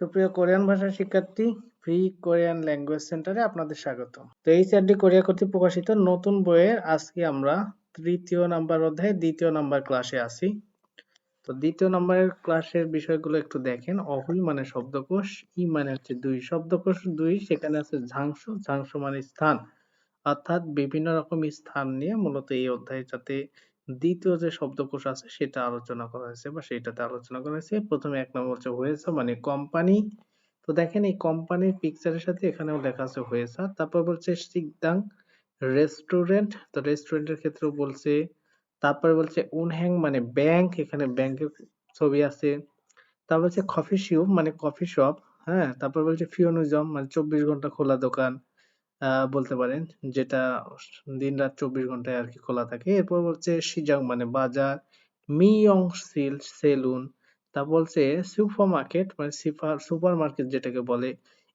সুপ্রিয় কোরিয়ান ভাষার শিক্ষার্থী, ফ্রি কোরিয়ান ল্যাঙ্গুয়েজ সেন্টারে আপনাদের স্বাগত। তো এইচআরডি কোরিয়া কর্তৃক প্রকাশিত নতুন বইয়ের আজকে আমরা তৃতীয় নাম্বার অধ্যায়ে দ্বিতীয় নাম্বার ক্লাসে আছি। তো দ্বিতীয় নাম্বারের ক্লাসের বিষয়গুলো একটু দেখেন। অহুই মানে শব্দকোষ, ই মানে হচ্ছে দুই, শব্দকোষ দুই, সেখানে আছে ঝাংসু, ঝাংসু মানে স্থান, অর্থাৎ বিভিন্ন রকম স্থান নিয়ে মূলত এই অধ্যায়টাতে দ্বিতীয় যে শব্দকোষ আছে সেটা আলোচনা করা হয়েছে বা সেইটাতে আলোচনা করা হয়েছে। প্রথমে এক নম্বর হচ্ছে হয়েছে মানে কোম্পানি। তো দেখেন এই কোম্পানির পিকচারের সাথে এখানেও লেখা আছে হয়েছে। তারপর বলছে সিকদাং রেস্টুরেন্ট, তো রেস্টুরেন্টের ক্ষেত্রেও বলছে। তারপরে বলছে উনহ্যাং মানে ব্যাংক, এখানে ব্যাংকের ছবি আছে। তারপর হচ্ছে কফি শিপ মানে কফি শপ। হ্যাঁ, তারপর বলছে ফিওনিজম মানে 24 ঘন্টা খোলা দোকান বলতে পারেন, যেটা দিনরাত 24 ঘন্টায় আরকি খোলা থাকে। এরপর বলছে সিজাং মানে বাজার, মিয়ং সিল সেলুন, তারপর বলছে সুপার মার্কেট মানে সুপার মার্কেট যেটাকে বলে,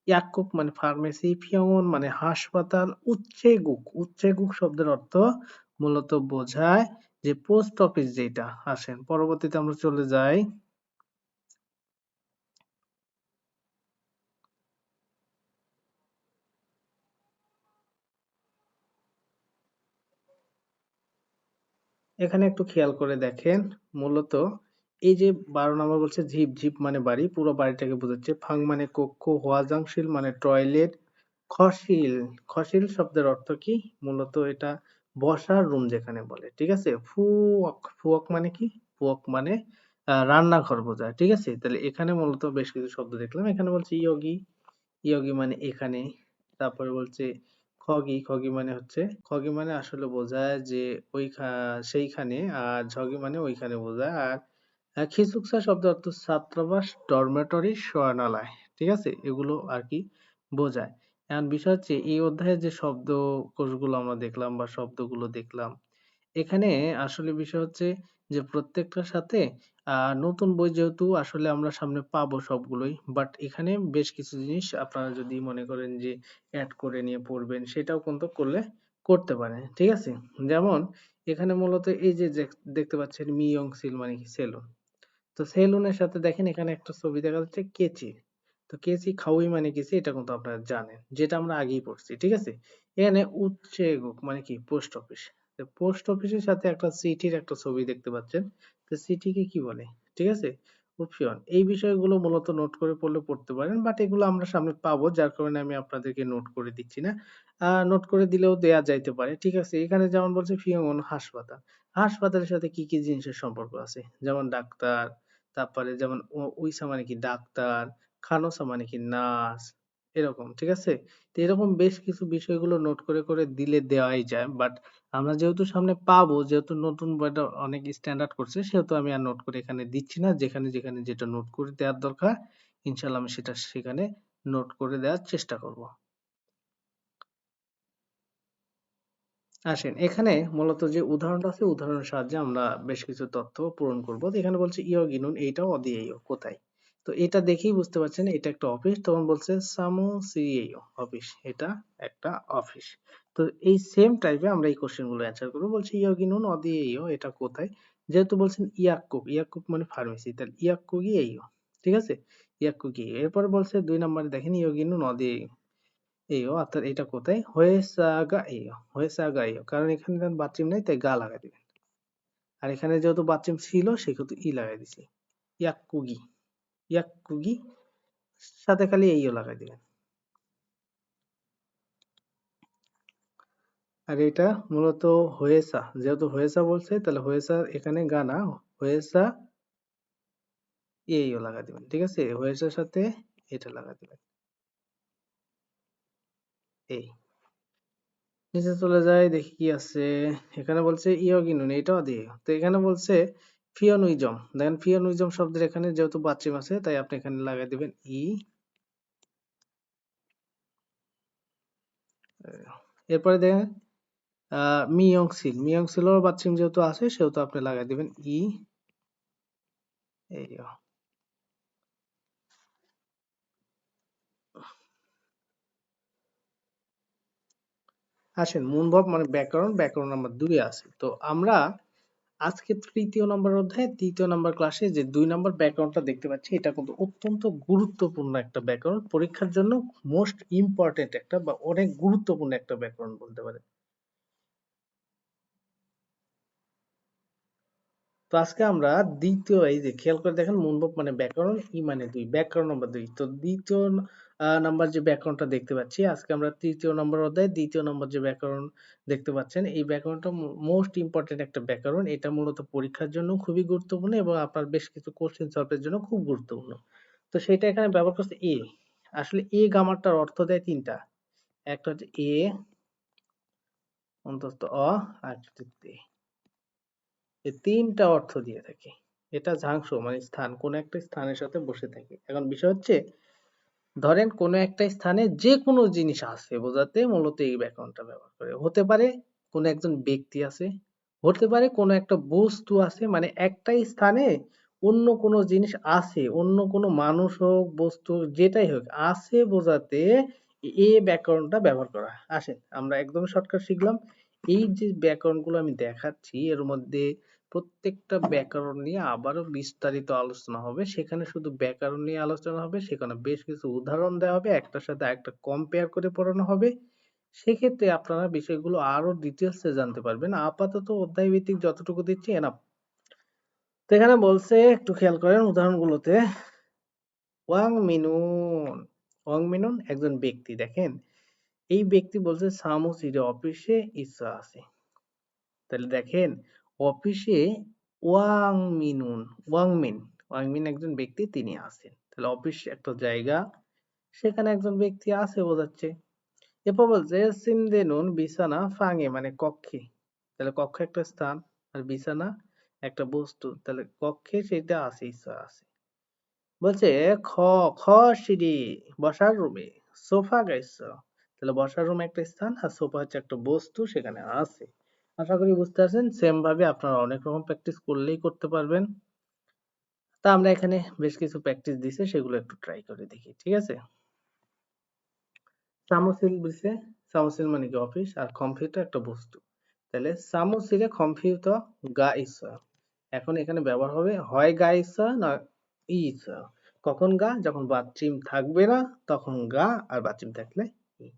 ইয়াকুক মানে ফার্মেসি, ফিয়ংন মানে হাসপাতাল, উচ্চেগুক শব্দের অর্থ মূলত বোঝায় যে পোস্ট অফিস যেটা। আসেন পরবর্তীতে আমরা চলে যাই। এখানে একটু খেয়াল করে দেখেন, মূলত এই যে 12 নম্বর বলছে ঝিপ, ঝিপ মানে বাড়ি, পুরো বাড়িটাকে বোঝাচ্ছে। ফাং মানে কক্ষ, হোয়াজাংশিল মানে টয়লেট, খসিল, খসিল শব্দের অর্থ কি? মূলত এটা বসার রুম যেখানে বলে, ঠিক আছে? ফুয়ক, ফুয়ক মানে কি? ফুয়ক মানে রান্নাঘর বোঝায়, ঠিক আছে? তাহলে এখানে মূলত বেশ কিছু শব্দ দেখলাম। এখানে বলছে ইয়োগি, ইয়োগি মানে এখানে। তারপরে বলছে খগি, খগি মানে হচ্ছে, খগি মানে আসলে বোঝায় যে সেইখানে, আর ঝগি মানে ওইখানে বোঝায়। আর খিজুকসা শব্দ অর্থ ছাত্রাবাস, ডরমেটরি, শয়নালয়, ঠিক আছে? এগুলো আর কি বোঝায়। এখন বিষয় হচ্ছে এই অধ্যায়ে যে শব্দ কোষগুলো আমরা দেখলাম বা শব্দগুলো দেখলাম, এখানে আসলে বিষয় হচ্ছে যে প্রত্যেকটার সাথে নতুন বই যেহেতু আসলে আমরা সামনে পাবো সবগুলোই, বাট এখানে বেশ কিছু জিনিস আপনারা যদি মনে করেন যে অ্যাড করে নিয়ে পড়বেন, সেটাও কিন্তু করতে পারেন, ঠিক আছে? যেমন এখানে মূলত এই যে দেখতে পাচ্ছেন মিয়ং সিল মানে কি সেলুন। তো সেলুনের সাথে দেখেন এখানে একটা ছবি দেখা যাচ্ছে কেচি। তো কেচি খাওয়ি মানে কিছু, এটা কিন্তু আপনারা জানেন, যেটা আমরা আগেই পড়ছি, ঠিক আছে? এখানে উচ্চেগুক মানে কি পোস্ট অফিস। তো পোস্ট অফিসের সাথে একটা চিঠির একটা ছবি দেখতে পাচ্ছেন। তো চিঠিকে কি বলে, ঠিক আছে? উপশন। এই বিষয়গুলো মূলত নোট করে পড়লে পড়তে পারেন, বাট এগুলো আমরা সামনে পাবো, যার কারণে আমি আপনাদেরকে নোট করে দিচ্ছি না। নোট করে দিলেও দেয়া যাইতে পারে, ঠিক আছে? এখানে যেমন বলছে ফিয়ংন হাসপাতাল, হাসপাতালের সাথে কি কি জিনিসের সম্পর্ক আছে, যেমন ডাক্তার, তারপরে যেমন উইসা মানে কি ডাক্তার, খানোসা মানে কি নার্স, এরকম, ঠিক আছে? তো এরকম বেশ কিছু বিষয়গুলো নোট করে করে দিলে দেওয়াই যায়, বাট আমরা যেহেতু সামনে পাবো, যেহেতু নতুন বইটা অনেক স্ট্যান্ডার্ড করছে, সেহেতু আমি আর নোট করে এখানে দিচ্ছি না। যেখানে যেখানে যেটা নোট করে দেওয়ার দরকার, ইনশাল্লাহ আমি সেটা সেখানে নোট করে দেওয়ার চেষ্টা করব। আসেন এখানে মূলত যে উদাহরণটা আছে, উদাহরণের সাহায্যে আমরা বেশ কিছু তথ্য পূরণ করব। তো এখানে বলছে ইয়োগিনুন, এইটাও অদিয়েও কোথায়? তো এটা দেখেই বুঝতে পারছেন এটা একটা অফিস। তখন বলছে সামো সিএইও অফিস, এটা একটা অফিস। তো এই সেম টাইপে আমরা এই কোশ্চেন গুলো অ্যান্সার করবো। বলছে ইয়োগিনুন অদিয়েও এটা কোথায়? যেহেতু বলছেন ইয়াক্কুক, ইয়াক্কুক মানে ফার্মেসি, তাহলে ইয়াক্কুগি এইও, ঠিক আছে? ইয়াক্কুগি। এরপরে বলছে 2 নম্বরে দেখেন ইয়োগিনুন অদিয়েও, এইও অর্থাৎ এটা কোথায়? হোয়েসাগা এইও, হোয়েসাগা এইও, কারণ এখানে যখন বাচ্চিম নাই তাই গা লাগাই দিবেন। আর এখানে যেহেতু বাচ্চিম ছিল সেহেতু ই লাগাই দিছি। ইয়াক্কুগি, ইয়াক্কুগি সাথে খালি এইও লাগাই দিবেন। আর এটা মূলত হোয়েসা, যেহেতু হোয়েসা বলছে তাহলে হোয়েসার এখানে গা না, হোয়েসা এইও লাগাই দিবেন, ঠিক আছে? হোয়েসার সাথে এটা লাগাই দিবেন, এই। নিচে চলে যাই, দেখি কি আছে। এখানে বলছে ইয়োগিনুন, এটাও দিয়ে। তো এখানে বলছে ফিয়নুইজম, দেখেন ফিয়নুইজম শব্দের এখানে যেহেতু বাচ্চিম আছে তাই আপনি এখানে লাগাই দিবেন ই। এরপরে দেখেন মিয়ংসিল, মিয়ংসিলও বাচ্চিম যেহেতু আছে সেহেতু আপনি লাগাই দিবেন ই। এই আসেন মূলভাব মানে ব্যাকরণ, ব্যাকরণ নাম্বার 2 এ আছে। তো আমরা আজকে তৃতীয় নম্বর অধ্যায়ে ৩য় নম্বর ক্লাসে যে ২ নম্বর ব্যাকরণটা দেখতে পাচ্ছি এটা কিন্তু অত্যন্ত গুরুত্বপূর্ণ একটা ব্যাকরণ। পরীক্ষার জন্য মোস্ট ইম্পর্টেন্ট একটা বা অনেক গুরুত্বপূর্ণ একটা ব্যাকরণ বলতে পারেন। তো আজকে আমরা দ্বিতীয় এই যে খেয়াল করে দেখেন মুনভাব মানে ব্যাকরণ, ই মানে ২, ব্যাকরণ নম্বর ২। তো দ্বিতীয় নাম্বার যে ব্যাকরণটা দেখতে পাচ্ছি, আজকে আমরা তৃতীয় নম্বর অধ্যায়ে ২য় নম্বর যে ব্যাকরণ দেখতে পাচ্ছেন, এই ব্যাকরণটা মোস্ট ইম্পর্টেন্ট একটা ব্যাকরণ। এটা মূলত পরীক্ষার জন্য খুবই গুরুত্বপূর্ণ এবং আপনার বেশ কিছু কোশ্চেন সলভের জন্য খুব গুরুত্বপূর্ণ। তো সেটা এখানে ব্যবহার করছে এ। আসলে এ গ্রামারটার অর্থ দেয় ৩টা। একটা হচ্ছে এ, অন্তত অ, আর একটা তে। এই ৩টা অর্থ দিয়ে থাকে। এটা ঝাংস মানে স্থান, কোন একটা স্থানের সাথে বসে থাকে। এখন বিষয় হচ্ছে ধরেন কোন একটা স্থানে যে কোনো জিনিস আছে বোঝাতে মূলত এই ব্যাকরণটা ব্যবহার করে। হতে পারে কোন একজন ব্যক্তি আছে, হতে পারে কোন একটা বস্তু আছে, মানে একটা স্থানে অন্য কোনো জিনিস আছে, অন্য কোনো মানুষ হোক, বস্তু যেটাই হোক, আছে বোঝাতে এ ব্যাকরণটা ব্যবহার করা হয়। আসেন আমরা একদম শর্টকাট শিখলাম। এই যে ব্যাকরণগুলো আমি দেখাচ্ছি এর মধ্যে প্রত্যেকটা ব্যাকরণ নিয়ে আবারও বিস্তারিত আলোচনা হবে। সেখানে শুধু ব্যাকরণ নিয়ে আলোচনা হবে, সেখানে বেশ কিছু উদাহরণ দেওয়া হবে, একটার সাথে আরেকটা কম্পেয়ার করে পড়ানো হবে। সেক্ষেত্রে আপনারা বিষয়গুলো আরো ডিটেলসে জানতে পারবেন। আপাতত অধ্যায় ভিত্তিক যতটুকু দিচ্ছি এনাফ। তো এখানে বলছে একটু খেয়াল করেন উদাহরণগুলোতে, ওয়াং মিনুন। ওয়াং মিনুন একজন ব্যক্তি, দেখেন এই ব্যক্তি বলছে সামুসির অফিসে ইচ্ছা আছে। তাহলে দেখেন অফিসে ওয়াং মিনুন, ওয়াং মিন একজন ব্যক্তি, তিনি আছেন। তাহলে অফিস একটা জায়গা, সেখানে একজন ব্যক্তি আছে বোঝাচ্ছে। এরপর বলছে সিমদেনুন বিছানা ফাঙে মানে কক্ষে। তাহলে কক্ষ একটা স্থান আর বিছানা একটা বস্তু, তাহলে কক্ষে সেটা আছে, ইচ্ছা আছে। বলছে খ খ সিঁড়ি বসার রুমে সোফা গাইছ। তাহলে বসার রুম একটা স্থান আর সোফা হচ্ছে একটা বস্তু, সেখানে আছে। আশা করি বুঝতে পারছেন। সেম ভাবে আপনারা অনেক রকম প্র্যাকটিস করলেই করতে পারবেন। তা আমরা এখানে বেশ কিছু প্র্যাকটিস দিছে, সেগুলো একটু ট্রাই করে দেখি, ঠিক আছে। সামোসিল দিছে, সামোসিল মানে কি অফিস, আর কম্পিউটার একটা বস্তু। তাহলে সামোসিলে কম্পিউটার গা ইচ্ছা। এখন এখানে ব্যবহার হবে হয় গা ইচ্ছা না ই ইচ্ছা। কখন গা? যখন বাথরুম থাকবে না তখন গা, আর বাথরুম থাকলে ই।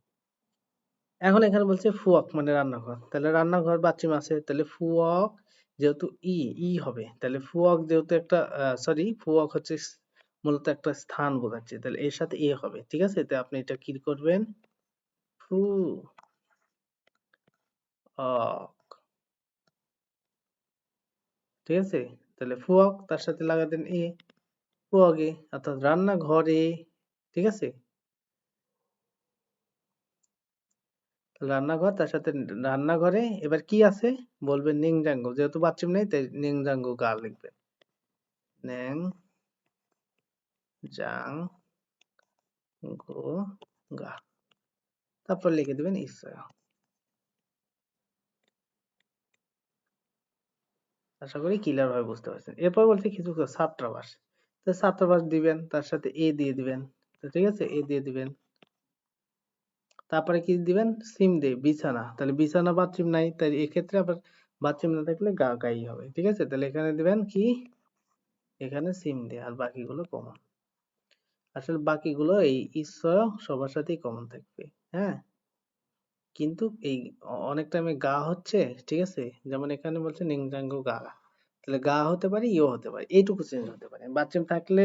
এখন এখানে বলছে ফুয়ক মানে রান্নাঘর, তাহলে রান্নাঘর বাথরুম আছে, তাহলে ফুয়ক যেহেতু ই ই হবে, তাহলে ফুয়ক যেহেতু একটা সরি ফুয়ক হচ্ছে মূলত একটা স্থান বোঝাচ্ছে, তাহলে এর সাথে এ হবে, ঠিক আছে। তো আপনি এটা কি করবেন, ফু অক, ঠিক আছে। তাহলে ফুয়ক তার সাথে লাগা দেন এ, ফুয়গে অর্থাৎ রান্নাঘরে, ঠিক আছে। রান্নাঘর তার সাথে রান্নাঘরে এবার কি আছে বলবেন নিংজাঙ্গো, যেহেতু বাথরুম নেই তাই নিংজাঙ্গো গা লিখবেন, ন্যাং জাং গো গা, তারপর লিখে দিবেন ইচ্ছা। আশা করি ক্লিয়ার ভাবে বুঝতে পারছেন। এরপর বলছে কিছু ছাত্রাবাস, তো ছাত্রাবাস দিবেন, তার সাথে এ দিয়ে দিবেন, তো ঠিক আছে এ দিয়ে দিবেন। তারপরে কি দিবেন, সিম দে বিছানা, তাহলে বিছানা বাথরুম নাই, তাই এক্ষেত্রে আবার বাথরুম না থাকলে গা গাই হবে, ঠিক আছে। তাহলে এখানে দিবেন কি, এখানে সিম দে, আর বাকিগুলো কমন। আসলে বাকিগুলো এই ঈশ্বর সবার সাথেই কমন থাকবে, হ্যাঁ। কিন্তু এই অনেক টাইমে গা হচ্ছে, ঠিক আছে। যেমন এখানে বলছে নিংজাঙ্গ গা, তাহলে গা হতে পারে ইও হতে পারে, এইটুকু চেঞ্জ হতে পারে। বাথরুম থাকলে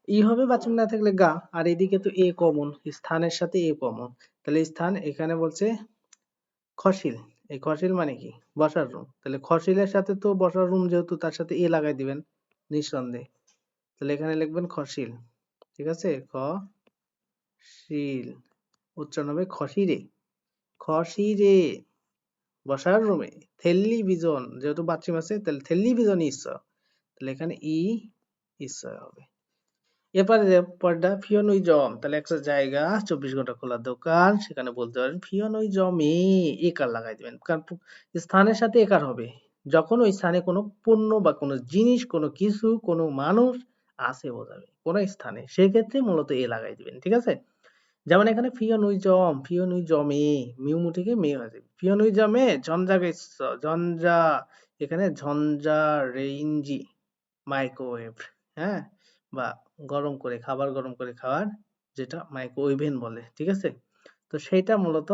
ই হবে, বাথরুম না থাকলে গা। আর এদিকে তো এ কমন, স্থানের সাথে এ কমন, তাহলে স্থান এখানে বলছে খসিল। এই খসিল মানে কি, বসার রুম, তাহলে খসিলের সাথে তো বসার রুম যেহেতু, তার সাথে এ লাগাই দিবেন নিঃসন্দেহে। তাহলে এখানে লিখবেন খসিল, ঠিক আছে। খ শিল, উচ্চারণ হবে খসিরে, খসিরে বসার রুমে। টেলিভিশন যেহেতু বাথরুম আছে, তাহলে টেলিভিশন ইচ্ছা, তাহলে এখানে ই ইচ্ছা হবে। এরপরে যে পর্দা ফিওনুইজম, তাহলে একটা জায়গা 24 ঘন্টা খোলা দোকান, সেখানে বলতে পারেন ফিওনুইজমে, একার লাগাই দিবেন, কারণ স্থানের সাথে একার হবে যখন ওই স্থানে কোনো পণ্য বা কোনো জিনিস, কোনো কিছু, কোনো মানুষ আছে বোঝাবে কোনো স্থানে, সেক্ষেত্রে মূলত এ লাগাই দিবেন, ঠিক আছে। যেমন এখানে ফিওনুইজম, ফিওনুইজমে, মিউমু থেকে মে হয়ে যাবে। ফিওনুইজমে ঝঞ্ঝা ঝঞ্ঝা, এখানে ঝঞ্ঝা রেইঞ্জি মাইক্রোওয়েভ, হ্যাঁ? বা খাবার গরম করে খাওয়ার, যেটা মাইক্রোওয়েভেন বলে, ঠিক আছে? তো সেইটা মূলত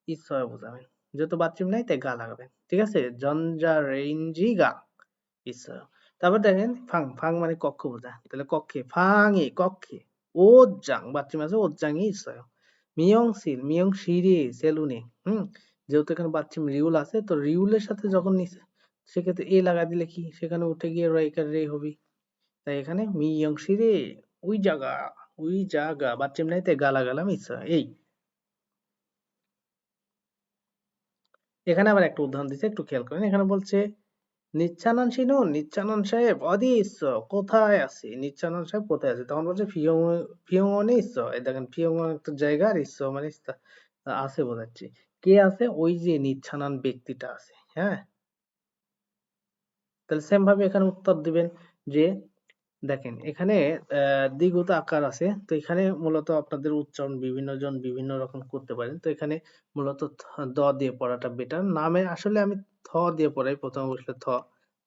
ইসয় বোঝাবেন। যেহেতু বাথরুম নাই তাই গা লাগাবেন, ঠিক আছে? ঝঞ্ঝা রেইঞ্জি গা, ইসয়। তারপর দেখেন ফাং, ফাং মানে কক্ষ বোঝায়, তাহলে কক্ষে, ফাংয়ে কক্ষে, ওজ্জাং বাথরুম আছে, ওজ্জাংই ইসয়। মিয়ংসিল, মিয়ংশিরে সেলুনে, যেহেতু এখানে বাথরুম রিউল আছে, তো রিউলের সাথে যখন নিচে, সেক্ষেত্রে এ লাগা দিলে কি সেখানে উঠে গিয়ে রয়কার রে হবে, তাই এখানে মিয়ংশিরে ওই জায়গা বাথরুম নাই তাই গালা গালাম ইচ্ছা এই। এখানে আবার একটা উদাহরণ দিচ্ছে, একটু খেয়াল করেন। এখানে বলছে নিচ্ছানন শিনুন, নিচ্ছানন সাহেব অদি ইচ্ছ কোথায় আছে, নিচ্ছানন সাহেব কোথায় আছে, তখন বলছে ফিয়ংনে ইচ্ছ, এই দেখেন ফিয়ং একটা জায়গা, আর ইচ্ছ মানে আছে বোঝাচ্ছে। কে আছে? ওই যে নিচ্ছানন ব্যক্তিটা আছে, হ্যাঁ? তাহলে সেম ভাবে এখানে উত্তর দিবেন যে, দেখেন এখানে দ্বিগুণ আকার আছে, তো এখানে মূলত আপনাদের উচ্চারণ বিভিন্ন জন বিভিন্ন রকম করতে পারেন। তো এখানে মূলত দ দিয়ে পড়াটা বেটার। নামে আসলে আমি থ দিয়ে পড়াই, প্রথমে বসলে থ,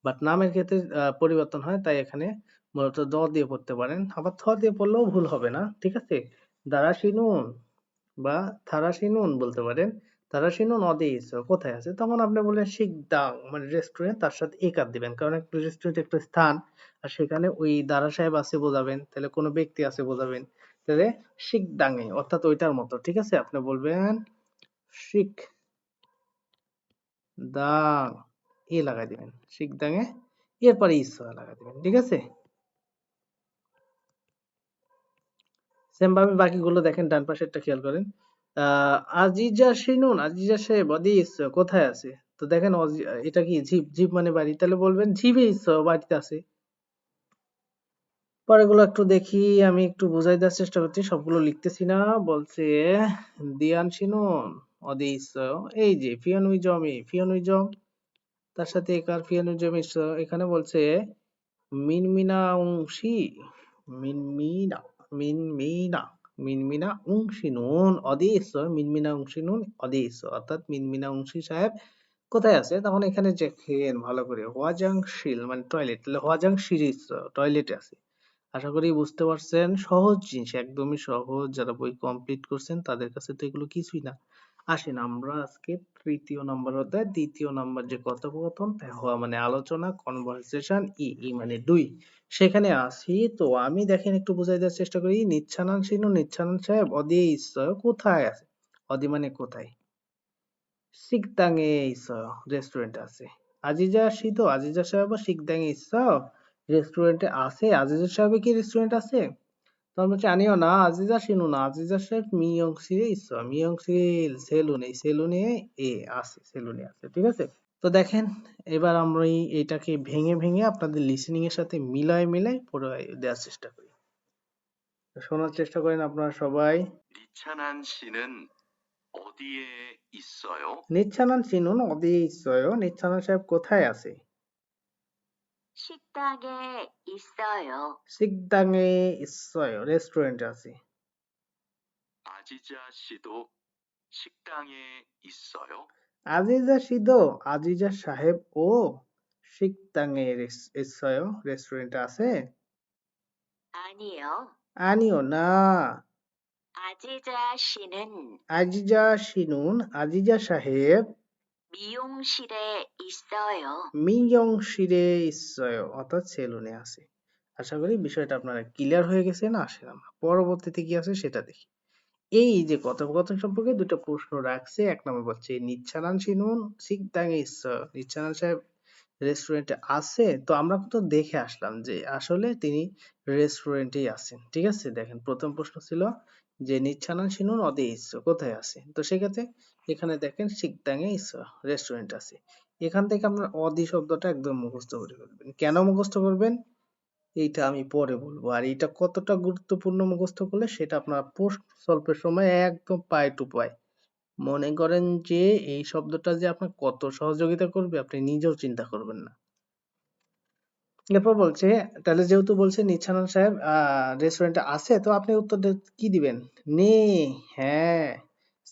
বাট নামের ক্ষেত্রে পরিবর্তন হয়, তাই এখানে মূলত দ দিয়ে পড়তে পারেন। আবার থ দিয়ে পড়লেও ভুল হবে না, ঠিক আছে? দারাশিনুন বা থারাশিনুন বলতে পারেন। থারাশিনুন অদেইস কোথায় আছে, তখন আপনি বললেন শিকদাং মানে রেস্টুরেন্ট, তার সাথে একার দিবেন, কারণ একটা রেস্টুরেন্ট একটা স্থান, আর সেখানে ওই দারা সাহেব আছে বোঝাবেন, তাহলে কোনো ব্যক্তি আছে বোঝাবেন, তাহলে শিকদাঙে অর্থাৎ ওইটার মতো, ঠিক আছে? আপনি বলবেন শিক দাং, এ লাগাই দিবেন শিকদাঙে, এরপরে ইসা লাগাই দিবেন, ঠিক আছে? সেম ভাবে বাকিগুলো দেখেন, ডান পাশেরটা খেয়াল করেন। আজিজা শিনুন, আজিজা সাহেব অদিস কোথায় আছে, তো দেখেন এটা কি ঝিপ, ঝিপ মানে বাড়ি, তাহলে বলবেন ঝিবে ইস বাড়িতে আছে। পরেরগুলো একটু দেখি, আমি একটু বুঝাই দেওয়ার চেষ্টা করছি, সবগুলো লিখতেছি না। বলছে দিয়ান শিনুন অদিস, এই যে ফিয়ানুইজম, তার সাথে একার ফিয়ানুইজম এখানে বলছে মিনমিনাউংশি, মিনমিনা, মিনমিনা, মিনমিনাউংশিনুন অদিস, মিনমিনাউংশিনুন অদিস, অর্থাৎ মিনমিনাউংশি সাহেব কোথায় আছে, তখন এখানে দেখেন ভালো করে হোয়াজাংশিল মানে টয়লেট, তাহলে হোয়াজাংশিরিস টয়লেটে আছে। আশা করি বুঝতে পারছেন, সহজ জিনিস, একদমই সহজ। যারা বই কমপ্লিট করছেন তাদের কাছে তো এগুলো কিছুই না। আসেন আমরা আজকে তৃতীয় নম্বর অধ্যায় দ্বিতীয় নম্বর যে কথোপকথন, হওয়া মানে আলোচনা, কনভারসেশন, ই মানে দুই, সেখানে আসি। তো আমি দেখেন একটু বুঝাই দেওয়ার চেষ্টা করি। নিচ্ছানন সিনু, নিচ্ছানন সাহেব অদি ইসয় কোথায় আছে, অদি মানে কোথায়, শিকদাঙে ইসয় রেস্টুরেন্ট আছে। আজিজা শিতো, আজিজা সাহেব শিকদাঙে ইসয় রেস্টুরেন্টে আছে, আজিজা সাহেবের কি রেস্টুরেন্ট আছে, তখন বলছে আনিও না আজিজা শিনু না, আজিজা সাহেব মিয়ংসিরে ইসয়, মিয়ংসিল সেলুনে, সেলুনে এ আছে, সেলুনে আছে, ঠিক আছে? তো দেখেন, এবার আমরা এটাকে ভেঙে ভেঙে আপনাদের লিসেনিং এর সাথে মিলায় মিলায় পড়ে দেওয়ার চেষ্টা করি। তো শোনার চেষ্টা করেন আপনারা সবাই। 니찬한 씨는 어디에 있어요? নিচ্ছানন চিনুন অদিয়ে ইসয়, নিচ্ছানন সাহেব কোথায় আছে, 식당에 있어요. সিকদাঙে ইসয় রেস্টুরেন্টে আছে। 아지자 씨도 식당에 있어요. আজিজা সিদো, আজিজা সাহেব ও সিকদাঙে ইসয় রেস্টুরেন্টে আছে। 아니요. আনিও না, 아지자 씨는 আজিজা শিনুন, আজিজা সাহেব 미용실에 있어요. মিয়ংশিরে ইসয় অর্থাৎ সেলুনে আছে। আশা করি বিষয়টা আপনারা ক্লিয়ার হয়ে গেছে। না আসেন আমরা পরবর্তীতে কি আছে সেটা দেখি। এই যে কথোপকথন সম্পর্কে দুটো প্রশ্ন রাখছে। এক নম্বর বলছে নিচ্ছানান শিনুন সিকদাঙে ইসয়, নিচ্ছানান সাহেব রেস্টুরেন্টে আছে, তো আমরা তো দেখে আসলাম যে আসলে তিনি রেস্টুরেন্টেই আছেন, ঠিক আছে? দেখেন প্রথম প্রশ্ন ছিল যে নিচ্ছানান শিনুন অদে ইসয় কোথায় আছে, তো সেক্ষেত্রে এখানে দেখেন সিকদাঙে ইসয় রেস্টুরেন্ট আছে। এখান থেকে আপনার অদি শব্দটা একদম মুখস্থ করে ফেলবেন। কেন মুখস্থ করবেন এইটা আমি পরে বলবো, আর এটা কতটা গুরুত্বপূর্ণ মুখস্থ করলে সেটা আপনার পোস্ট সলভের সময় একদম পায় টু পায় মনে করেন যে এই শব্দটা যে আপনার কত সহযোগিতা করবে আপনি নিজেও চিন্তা করবেন না। এরপর বলছে, তাহলে যেহেতু বলছে নিচ্ছানন সাহেব রেস্টুরেন্টে আছে, তো আপনি উত্তর কি দিবেন? নে, হ্যাঁ,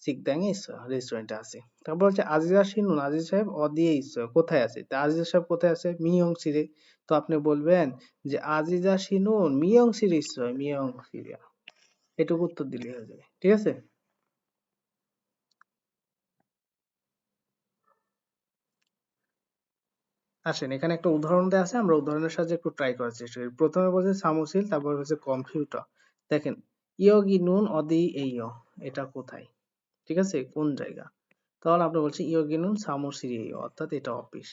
সিকদাংয়ে ইসো, রেস্টুরেন্টে আছে। তারপর বলছে আজিজা শিনুন, আজিজ সাহেব অদিয়ে ইসো, কোথায় আছে? তা আজিজা সাহেব কোথায় আছে? মিয়ংসিরে। তো আপনি বলবেন যে আজিজা শিনুন মিয়ংসিরে ইসো, মিয়ংসিরে। এটুকু উত্তর দিলেই হয়ে যাবে। ঠিক আছে? আসেন, এখানে একটা উদাহরণ দেয়া আছে, আমরা উদাহরণের সাহায্যে একটু ট্রাই করার চেষ্টা করি। প্রথমে বলছে সামুসিল, তারপর হচ্ছে কম্পিউটার। দেখেন, ইয়োগি নুন অদি এইয়, এটা কোথায়? ঠিক আছে, কোন জায়গা? তাহলে আপনি বলছেন ইয়োগি নুন সামুসিরি এইয়, অর্থাৎ এটা অফিস।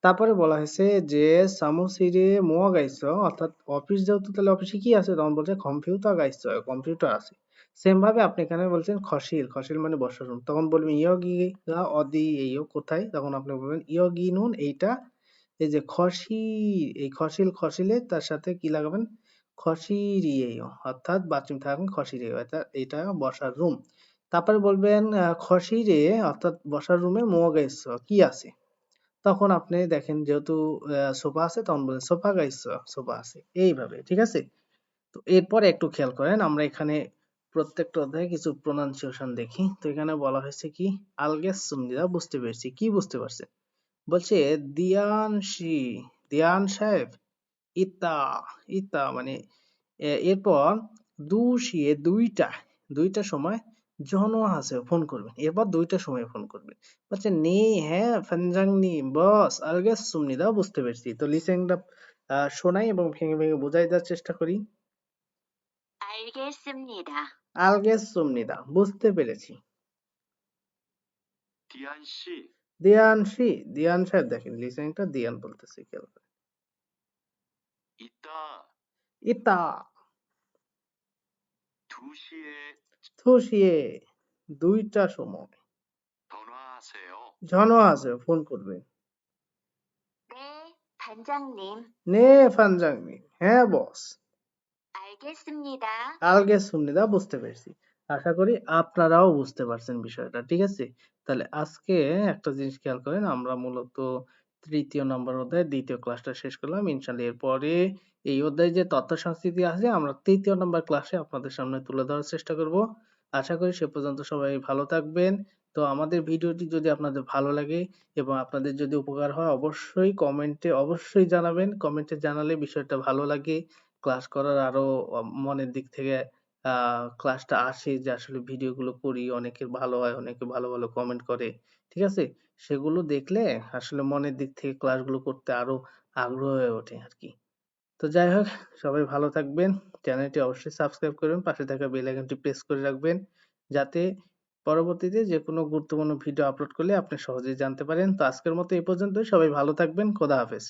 তারপরে বলা হয়েছে যে সামুসিরে মোয়া গাইছো, অর্থাৎ অফিস, যেহেতু তাহলে অফিসে কি আছে, তখন বলছে কম্পিউটার গাইছো, কম্পিউটার আছে। সেম ভাবে আপনি এখানে বলছেন খসিল, খসিল মানে বসার রুম, তখন বলবেন ইয়োগি গা অদি এইয়, কোথায়? তখন আপনি বলবেন ইয়োগি নুন এইটা, এই যে খসিল, এই খসিল, খসিলে তার সাথে কি লাগাবেন? খসিরিয়েও, অর্থাৎ বাথরুম থাকবেন খসিরিয়েও, এটা বসার রুম। তারপরে বলবেন খসিরে, অর্থাৎ বসার রুমে মোয়াগাইছ কি আছে? তখন আপনি দেখেন যেহেতু সোফা আছে, তখন বলেন সোফা গাইছ, সোফা আছে, এইভাবে। ঠিক আছে? তো এরপরে একটু খেয়াল করেন, আমরা এখানে প্রত্যেকটা অধ্যায়ে কিছু প্রোনাউন্সিয়েশন দেখি। তো এখানে বলা হয়েছে কি, আলগেস সুমনিরা, বুঝতে পেরেছি। কি বুঝতে পারছেন? বলছে দিয়ানশি, দিয়ান সাহেব, ইতা, ইতা মানে এরপর দুশিয়ে, দুইটা, দুইটার সময় জন আছে ফোন করবেন, এরপর দুইটার সময় ফোন করবেন। বলছে নে, হ্যাঁ ফানজাংনি বস আলগে সুমনি দাও, বুঝতে পেরেছি। তো লিসেনটা শোনাই এবং ভেঙে ভেঙে বোঝাই দেওয়ার চেষ্টা করি। 알겠습니다. আলগে সুমনি দা, বুঝতে পেরেছি। 디안 씨, দিয়ানশি, দিয়ান সাহেব, দেখেন লিসেনটা দিয়ান বলতেছে, খেয়াল করেন। 이따 ইতা 2시에 থুসিয়ে, দুইটার সময় 전화하세요. জন আছে ফোন করবেন। 네, 반장님. নে ফানজাংনি, হ্যাঁ বস। 알겠습니다. আলগেসুন্নিদা, বুঝতে পেরেছি। আশা করি আপনারাও বুঝতে পারছেন বিষয়টা। ঠিক আছে? তাহলে আজকে একটা জিনিস খেয়াল করেন, আমরা মূলত তৃতীয় নম্বর অধ্যায়ের দ্বিতীয় ক্লাসটা শেষ করলাম। ইনশাআল্লাহ এরপরে এই অধ্যায়ে যে তথ্য সংস্কৃতি আছে, আমরা তৃতীয় নম্বর ক্লাসে আপনাদের সামনে তুলে ধরার চেষ্টা করব। আশা করি সে পর্যন্ত সবাই ভালো থাকবেন। তো আমাদের ভিডিওটি যদি আপনাদের ভালো লাগে এবং আপনাদের যদি উপকার হয়, অবশ্যই কমেন্টে অবশ্যই জানাবেন। কমেন্টে জানালে বিষয়টা ভালো লাগে। ক্লাস করার আরো মনের দিক থেকে ক্লাসটা আসে, যে আসলে ভিডিওগুলো করি, অনেকের ভালো হয়, অনেকে ভালো, ভালো কমেন্ট করে। ঠিক আছে? সেগুলো দেখলে আসলে মনের দিক থেকে ক্লাসগুলো করতে আরো আগ্রহ হয়ে ওঠে আরকি। তো যাই হোক, সবাই ভালো থাকবেন। চ্যানেলটি অবশ্যই সাবস্ক্রাইব করবেন। পাশে থাকা বেল আইকনটি প্রেস করে রাখবেন, যাতে পরবর্তীতে যেকোনো গুরুত্বপূর্ণ ভিডিও আপলোড করলে আপনি সহজেই জানতে পারেন। তো আজকের মতো এই পর্যন্তই। সবাই ভালো থাকবেন। খোদা হাফেজ।